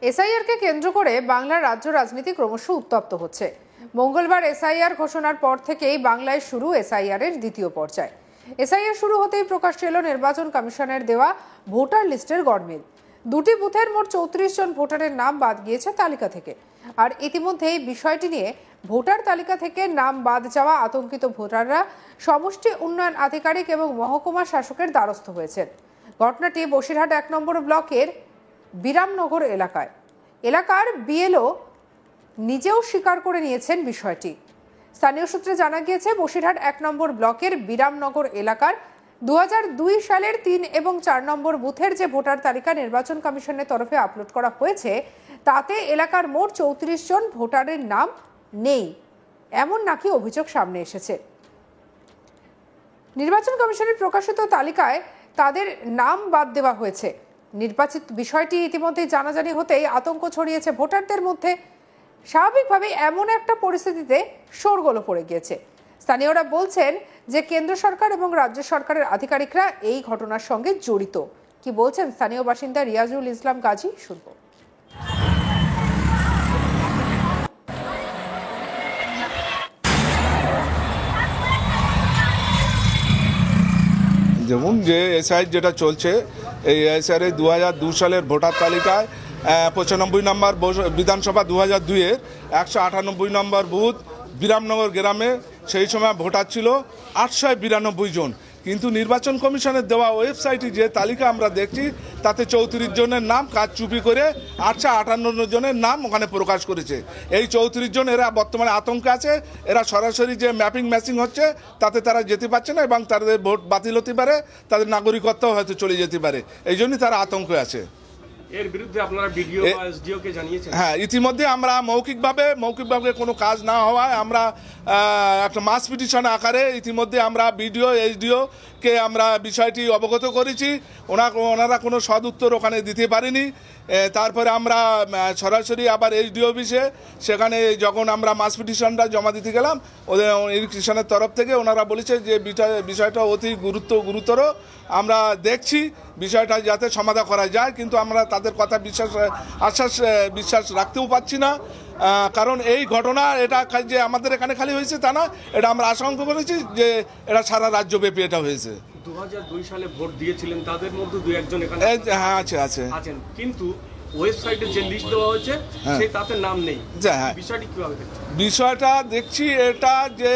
এসআইআরকে কেন্দ্র করে বাংলার রাজ্য রাজনীতি ক্রমশ উত্তপ্ত হচ্ছে। মঙ্গলবার এসআইআর ঘোষণার পর থেকেই বাংলায় শুরু এসআইআর এর দ্বিতীয় পর্যায়। এসআইআর শুরু হতেই প্রকাশ্যে এলো নির্বাচন কমিশনের দেওয়া ভোটার লিস্টের গড়মিল। দুটি বুথের মোট 34 জন ভোটারের নাম বাদ গিয়েছে তালিকা থেকে। আর ইতিমধ্যে এই বিষয়টি নিয়ে ভোটার তালিকা থেকে নাম বাদ যাওয়া আতঙ্কিত ভোটাররা সমষ্টি উন্নয়ন আধিকারিক এবং মহকুমা শাসকের দ্বারস্থ হয়েছেন। ঘটনাটি বসিরহাট 1 নম্বর ব্লকের বিরামনগর এলাকার বিএলও নিজেও স্বীকার করে নিয়েছেন বিষয়টি। স্থানীয় সূত্রে জানা গিয়েছে, বসিরহাট 1 নম্বর ব্লকের বিরামনগর এলাকার 2002 সালের 3 এবং 4 নম্বর বুথের যে ভোটার তালিকা নির্বাচন কমিশনের তরফে আপলোড করা হয়েছে, তাতে এলাকার মোট 34 জন ভোটারের নাম নেই, এমন নাকি অভিযোগ সামনে এসেছে। নির্বাচন কমিশনের প্রকাশিত তালিকায় তাদের নাম বাদ দেওয়া হয়েছে। নির্বাচিত বিষয়টি ইতিমধ্যে জানাজানি হতেই আতঙ্ক ছড়িয়েছে ভোটারদের মধ্যে। স্বাভাবিকভাবে এমন একটা পরিস্থিতিতে শোরগোল পড়ে গিয়েছে। স্থানীয়রা বলছেন যে কেন্দ্র সরকার এবং রাজ্য সরকারের আধিকারিকরা এই ঘটনার সঙ্গে জড়িত। কি বলছেন স্থানীয় বাসিন্দা রিয়াজুল ইসলাম গাজী, শুনবো। যেমন যে এসআইআর যেটা চলছে, এই এসআইআর 2002 সালের ভোটার তালিকায় 95 নম্বর বিধানসভা 2002-এর 198 নম্বর বুথ বিরামনগর গ্রামে সেই সময় ভোটার ছিল 892 জন। কিন্তু নির্বাচন কমিশনের দেওয়া ওয়েবসাইটে যে তালিকা আমরা দেখছি, তাতে 34 জনের নাম কারচুপি করে 858 জনের নাম ওখানে প্রকাশ করেছে। এই 34 জন এরা বর্তমানে আতঙ্কে আছে। এরা সরাসরি যে ম্যাপিং ম্যাচিং হচ্ছে, তাতে তারা যেতে পারছে না এবং তাদের ভোট বাতিল হতে পারে, তাদের নাগরিকত্ব হয়তো চলে যেতে পারে। এই জন্যই তারা আতঙ্কে আছে। এর বিরুদ্ধে আপনারা বিডিও বা এসডিও কে জানিয়েছেন? হ্যাঁ, ইতিমধ্যে আমরা মৌখিকভাবে কোনো কাজ না হওয়ায় আমরা একটা মাস পিটিশন আকারে ইতিমধ্যে আমরা বিডিও এসডিও কে আমরা বিষয়টি অবগত করেছি। ওনারা কোনো সদ উত্তর ওখানে দিতে পারেনি। তারপরে আমরা সরাসরি আবার এসডিও অফিসে সেখানে যখন আমরা মাস পিটিশনটা জমা দিতে গেলাম, ওদের ইরিগেশনের তরফ থেকে ওনারা বলেছে যে বিষয়টা অতি গুরুতর, আমরা দেখছি বিষয়টা যাতে সমাধান করা যায়। কিন্তু আমরা তাদের কথা বিশ্বাস রাখতেও পারছি না, কারণ এই ঘটনা এটা যে আমাদের এখানে খালি হয়েছে তা না, এটা আমরা আশঙ্কা করেছি যে এটা সারা রাজ্যব্যাপী এটা হয়েছে। 2002 সালে ভোট দিয়েছিলেন তাদের মধ্যে 2-1 এখানে হ্যাঁ আছেন, কিন্তু ওয়েবসাইটে যে লিস্ট দেওয়া হয়েছে সেই তাতে নাম নেই। বিষয়টি কিভাবে দেখছেন? বিষয়টা দেখছি এটা যে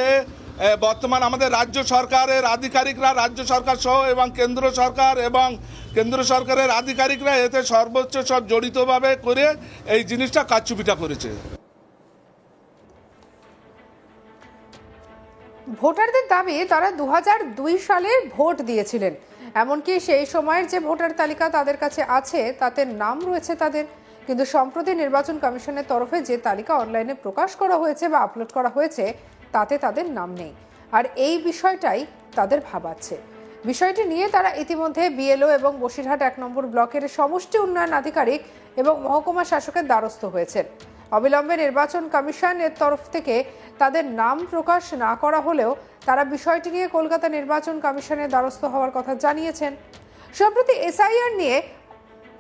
বর্তমান আমাদের রাজ্য সরকারের আধিকারিকরা, রাজ্য সরকার সহ এবং কেন্দ্র সরকারের আধিকারিকরা এতে সর্বোচ্চ সব জড়িতভাবে করে এই জিনিসটা কারচুপিটা করেছে। ভোটারদের দাবি, তারা 2002 সালে ভোট দিয়েছিলেন। এমনকি সেই সময়ের যে ভোটার তালিকা তাদের কাছে আছে, তাতে নাম রয়েছে তাদের। কিন্তু সম্প্রতি নির্বাচন কমিশনের তরফে যে তালিকা অনলাইনে প্রকাশ করা হয়েছে বা আপলোড করা হয়েছে, তাতে তাদের নাম নেই। আর এই বিষয়টাই তাদের ভাবাচ্ছে। বিষয়টি নিয়ে তারা ইতিমধ্যে বিএলও এবং বসিরহাট 1 নম্বর ব্লকের সমষ্টি উন্নয়ন আধিকারিক এবং মহকুমা শাসকের দ্বারস্থ হয়েছেন। অবিলম্বে নির্বাচন কমিশনের তরফ থেকে তাদের নাম প্রকাশ না করা হলেও তারা বিষয়টি নিয়ে কলকাতা নির্বাচন কমিশনের দ্বারস্থ হওয়ার কথা জানিয়েছেন। সম্প্রতি এসআইআর নিয়ে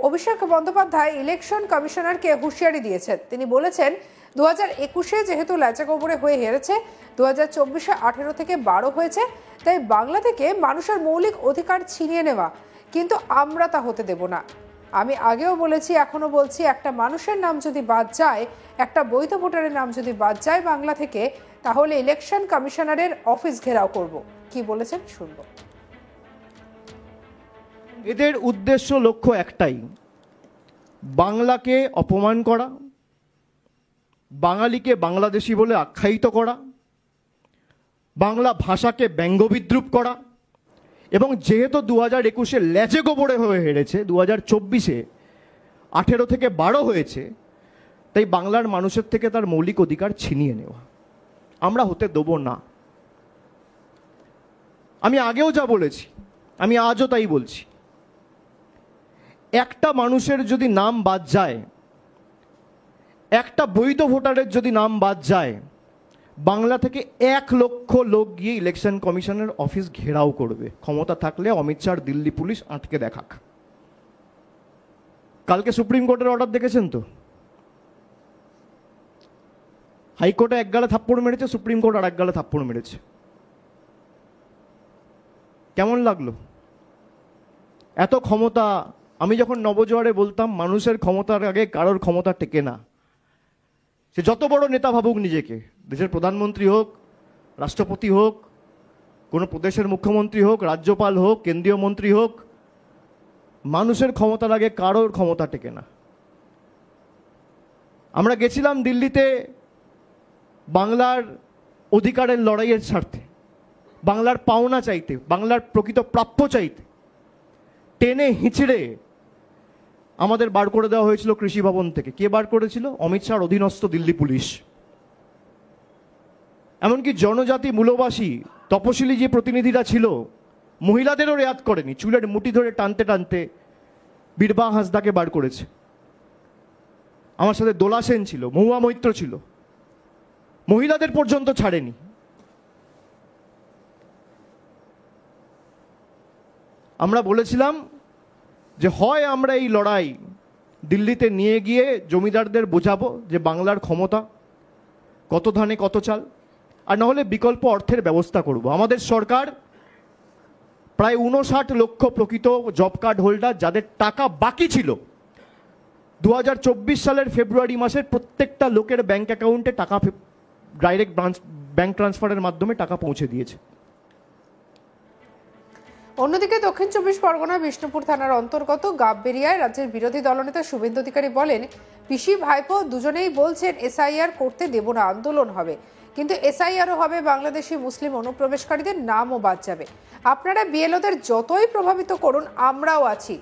অভিষেক বন্দ্যোপাধ্যায় ইলেকশন কমিশনারকে হুঁশিয়ারি দিয়েছেন। তিনি বলেছেন, 2021-এ যেহেতু ল্যাচাকোবরে হয়ে হেরেছে, 2024-এ 18 থেকে 12 হয়েছে, তাই বাংলা থেকে মানুষের মৌলিক অধিকার ছিনিয়ে নেওয়া কিন্তু আমরা তা হতে দেব না। আমি আগেও বলেছি, এখনো বলছি, একটা মানুষের নাম যদি বাদ যায়, একটা বৈধ ভোটারের নাম যদি বাদ যায় বাংলা থেকে, তাহলে ইলেকশন কমিশনারের অফিস ঘেরাও করব। কি বলেছেন শুনবো। এদের উদ্দেশ্য লক্ষ্য একটাই, বাংলাকে অপমান করা, বাঙালিকে বাংলাদেশি বলে আখ্যায়িত করা, বাংলা ভাষাকে ব্যঙ্গবিদ্রুপ করা। এবং যেহেতু 2021-এ ল্যাচে গোবরে হয়ে হেরেছে, 2024-এ 18 থেকে 12 হয়েছে, তাই বাংলার মানুষের থেকে তার মৌলিক অধিকার ছিনিয়ে নেওয়া আমরা হতে দেব না। আমি আগেও যা বলেছি, আমি আজও তাই বলছি। একটা মানুষের যদি নাম বাদ যায়, একটা বৈধ ভোটারের যদি নাম বাদ যায়, বাংলা থেকে 1 লক্ষ লোক গিয়ে ইলেকশন কমিশনের অফিস ঘেরাও করবে। ক্ষমতা থাকলে অমিত শাহ দিল্লি পুলিশ আটকে দেখাক। কালকে সুপ্রিম কোর্টের অর্ডার দেখেছেন তো? হাইকোর্টে এক গালে থাপ্পড় মেরেছে, সুপ্রিম কোর্ট আর এক গালে থাপ্পড় মেরেছে। কেমন লাগলো? এত ক্ষমতা। আমি যখন নবজোয়ারে বলতাম মানুষের ক্ষমতার আগে কারোর ক্ষমতা টেকে না, সে যত বড় নেতা ভাবুক নিজেকে, দেশের প্রধানমন্ত্রী হোক, রাষ্ট্রপতি হোক, কোনো প্রদেশের মুখ্যমন্ত্রী হোক, রাজ্যপাল হোক, কেন্দ্রীয় মন্ত্রী হোক, মানুষের ক্ষমতার আগে কারোর ক্ষমতা টেকে না। আমরা গেছিলাম দিল্লিতে বাংলার অধিকারের লড়াইয়ের স্বার্থে, বাংলার পাওনা চাইতে, বাংলার প্রকৃত প্রাপ্য চাইতে। টেনে হিঁচড়ে আমাদের বার করে দেওয়া হয়েছিল কৃষি ভবন থেকে। কে বার করেছিল? অমিত শাহর অধীনস্থ দিল্লি পুলিশ। এমনকি জনজাতি, মূলবাসী, তপশিলি যে প্রতিনিধিরা ছিল, মহিলাদেরও রেয়াত করেনি, চুলের মুঠি ধরে টানতে টানতে বীরবাহ হাঁসদাকে বার করেছে। আমার সাথে দোলা সেন ছিল, মহুয়া মৈত্র ছিল, মহিলাদের পর্যন্ত ছাড়েনি। আমরা বলেছিলাম যে হয় আমরা এই লড়াই দিল্লিতে নিয়ে গিয়ে জমিদারদের বোঝাবো যে বাংলার ক্ষমতা, কত ধানে কত চাল, আর না হলে বিকল্প অর্থের ব্যবস্থা করব। আমাদের সরকার প্রায় 59 লক্ষ প্রকৃত জব কার্ড হোল্ডার, যাদের টাকা বাকি ছিল 2024 সালের ফেব্রুয়ারি মাসের প্রত্যেকটা লোকের ব্যাংক অ্যাকাউন্টে টাকা ডাইরেক্ট ব্যাংক ট্রান্সফারের মাধ্যমে টাকা পৌঁছে দিয়েছে। অন্যদিকে দক্ষিণ 24 পরগনা বিষ্ণুপুর থানার অন্তর্গত গাববেরিয়ায় রাজ্যের বিরোধী দলনেতা শুভেন্দু অধিকারী বলেন, পিসি ভাইপো দুজনেই বলছেন এসআইআর করতে দেব না, আন্দোলন হবে, কিন্তু এসআইআরও হবে বাংলাদেশি মুসলিম অনুপ্রবেশকারীদের নামও বাদ যাবে। আপনারা বিএলওদের যতই প্রভাবিত করুন, আমরাও আছি।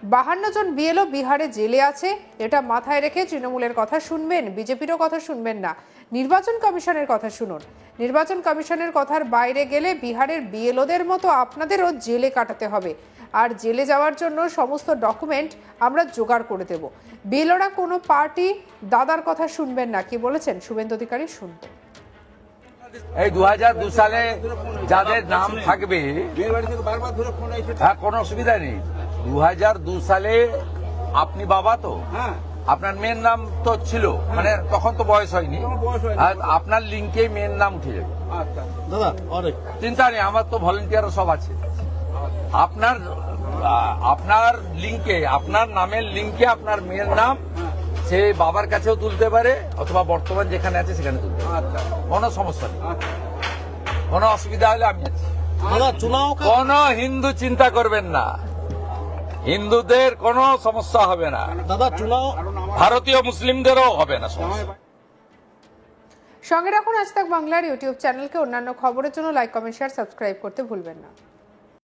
52 জন বিএলও বিহারে জেলে আছে। এটা মাথায় রেখে তৃণমূলের কথা শুনবেন, বিজেপিরও কথা শুনবেন না, নির্বাচন কমিশনের কথা শুনুন। নির্বাচন কমিশনের কথার বাইরে গেলে বিহারের বিএলওদের মতো আপনাদেরও জেলে কাটাতে হবে, আর জেলে যাওয়ার জন্য সমস্ত ডকুমেন্ট আমরা জোগাড় করে দেব। বিএলওরা কোনো পার্টি দাদার কথা শুনবেন না। কি বলেছেন শুভেন্দু অধিকারী, শুনবো। এই 2002 সালে যাদের নাম থাকবে, হ্যাঁ, কোনো অসুবিধা নেই। 2002 সালে আপনি বাবা তো, আপনার মেয়ের নাম তো ছিল, মানে তখন তো বয়স হয়নি, আর আপনার লিঙ্কে মেয়ের নাম উঠে যাবে। চিন্তা নেই, আমার তো ভলেন্টিয়ার সব আছে। আপনার লিঙ্কে, আপনার নামের লিঙ্কে আপনার মেয়ের নাম সে বাবার কাছেও তুলতে পারে, অথবা বর্তমান যেখানে আছে সেখানে তুলতে পারে। কোনো সমস্যা নেই, কোনো অসুবিধা হলে আমি আছি। কোনো হিন্দু চিন্তা করবেন না, হিন্দুদের কোনো সমস্যা হবে না, ভারতীয় মুসলিমদেরও হবে না সমস্যা। সঙ্গে রাখুন আজ তাক বাংলার ইউটিউব চ্যানেলকে। অন্যান্য খবরের জন্য লাইক, কমেন্ট, শেয়ার, সাবস্ক্রাইব করতে ভুলবেন না।